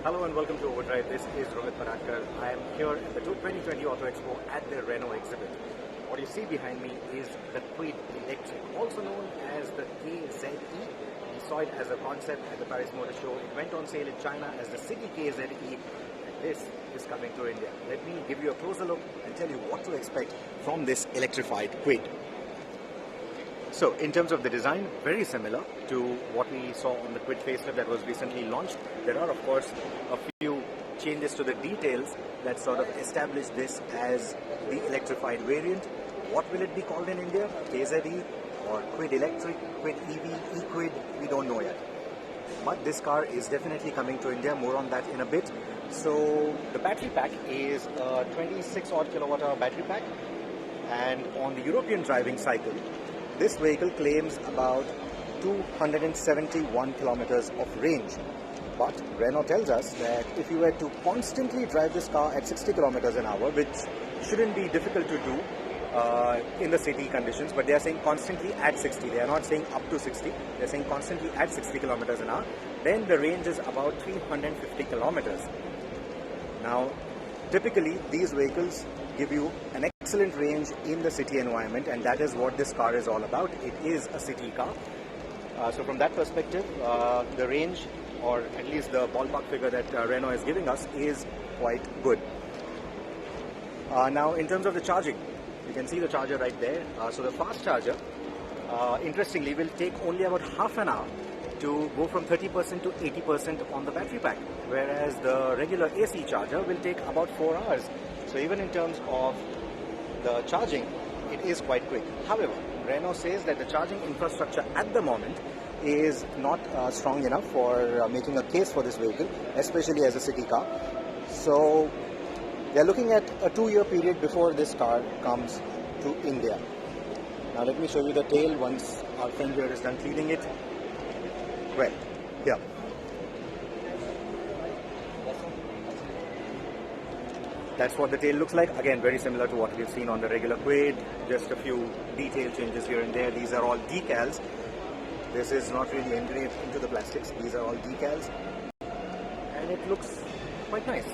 Hello and welcome to Overdrive. This is I am here at the 2020 Auto Expo at the Renault exhibit. What you see behind me is the Kwid Electric, also known as the KZE. We saw it as a concept at the Paris Motor Show. It went on sale in China as the City KZE, and this is coming to India. Let me give you a closer look and tell you what to expect from this electrified Kwid. So, in terms of the design, very similar to what we saw on the Kwid facelift that was recently launched. There are, of course, a few changes to the details that sort of establish this as the electrified variant. What will it be called in India? KZE or Kwid Electric, Kwid EV, E-Kwid? We don't know yet. But this car is definitely coming to India. More on that in a bit. So, the battery pack is a 26 odd kilowatt hour battery pack, and on the European driving cycle, this vehicle claims about 271 kilometers of range. But Renault tells us that if you were to constantly drive this car at 60 kilometers an hour, which shouldn't be difficult to do in the city conditions, but they are saying constantly at 60. They are not saying up to 60. They are saying constantly at 60 kilometers an hour. Then the range is about 350 kilometers. Now, typically these vehicles give you an excellent range in the city environment, and that is what this car is all about. It is a city car. So from that perspective, the range, or at least the ballpark figure that Renault is giving us, is quite good. Now, in terms of the charging, you can see the charger right there. So the fast charger, interestingly, will take only about half an hour to go from 30% to 80% on the battery pack, whereas the regular AC charger will take about 4 hours. So even in terms of the charging, it is quite quick. However, Renault says that the charging infrastructure at the moment is not strong enough for making a case for this vehicle, especially as a city car. So they are looking at a 2-year period before this car comes to India. Now let me show you the tail once our friend here is done cleaning it. Well, here. That's what the tail looks like. Again, very similar to what we've seen on the regular Kwid. Just a few detail changes here and there. These are all decals. This is not really engraved into the plastics. These are all decals. And it looks quite nice.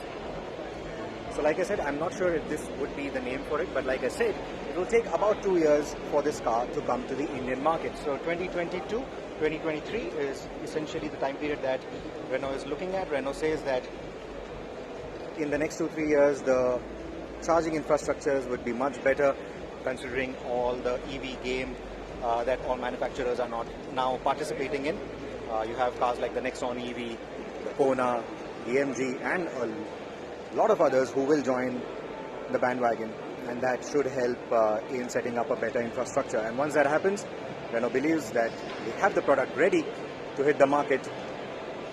So like I said, I'm not sure if this would be the name for it, but like I said, it will take about 2 years for this car to come to the Indian market. So 2022, 2023 is essentially the time period that Renault is looking at. Renault says that in the next 2-3 years, the charging infrastructures would be much better, considering all the EV game that all manufacturers are not now participating in. You have cars like the Nexon EV, the Kona, the MG, and a lot of others who will join the bandwagon, and that should help in setting up a better infrastructure. And once that happens, Renault believes that they have the product ready to hit the market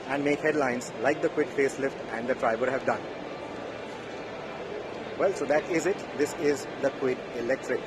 and make headlines like the Kwid facelift and the Triber have done. Well, so that is it. This is the Kwid Electric.